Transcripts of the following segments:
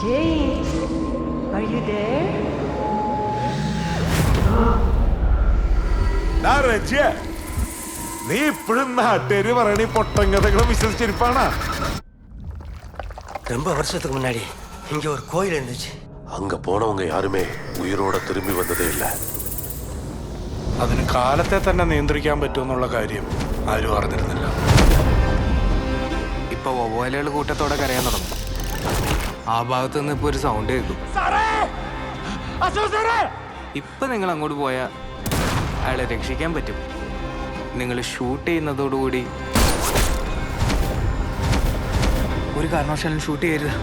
James, are you there? നീ ഇപ്പോഴും നാട്ടുകാര് പറയണ പൊട്ടങ്കഥകളും വിശ്വസിച്ചിരിപ്പാണാ? ரொம்ப வருஷத்துக்கு முன்னாடி இங்க ஒரு கோயில் இருந்துச்சு. அங்க போனவங்க யாருமே உயிரோட திரும்பி வந்ததே இல்லை. അതിന് കാലത്തെ തന്നെ നിയന്ത്രിക്കാൻ പറ്റുമെന്നുള്ള കാര്യം ആരും അറിഞ്ഞിരുന്നില്ല. ഇപ്പൊ വവ്വാലുകൾ കൂട്ടത്തോടെ കരയാൻ തുടങ്ങും. ആ ഭാഗത്ത് നിന്ന് ഇപ്പൊ ഒരു സൗണ്ട് കേൾക്കും. ഇപ്പൊ നിങ്ങൾ അങ്ങോട്ട് പോയാൽ അയാളെ രക്ഷിക്കാൻ പറ്റും. നിങ്ങൾ ഷൂട്ട് ചെയ്യുന്നതോടുകൂടി ഒരു കാരണവശാലും ഷൂട്ട് ചെയ്യരുത്.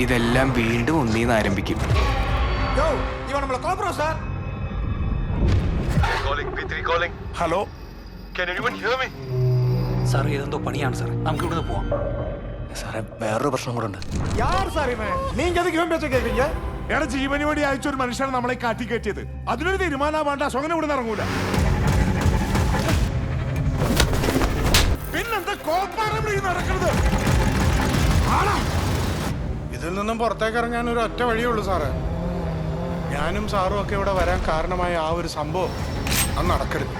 ഇതെല്ലാം വീണ്ടും ഒന്നീന്ന് ആരംഭിക്കും. ഹലോ, സാർ ഇതെന്തോ പണിയാണ് സാർ, നമുക്ക് ഇവിടുന്ന് പോവാം. സാറേ വേറൊരു പ്രശ്നം കൂടെ ഉണ്ട്. എടാ, ജീവന് വേണ്ടി അയച്ച ഒരു മനുഷ്യനെ നമ്മളെ കാട്ടി കയറ്റിയത്. അതിനൊരു തീരുമാനം വേണ്ട. അശോകനെ ഇവിടെ ഇറങ്ങൂല. പിന്നെന്താ കോപ്പാറ നടക്കുന്നത്? ഇതിൽ നിന്നും പുറത്തേക്ക് ഇറങ്ങാൻ ഒരു ഒറ്റ വഴിയുള്ളൂ സാറേ. ഞാനും സാറും ഒക്കെ ഇവിടെ വരാൻ കാരണമായ ആ ഒരു സംഭവം അത് നടക്കരുത്.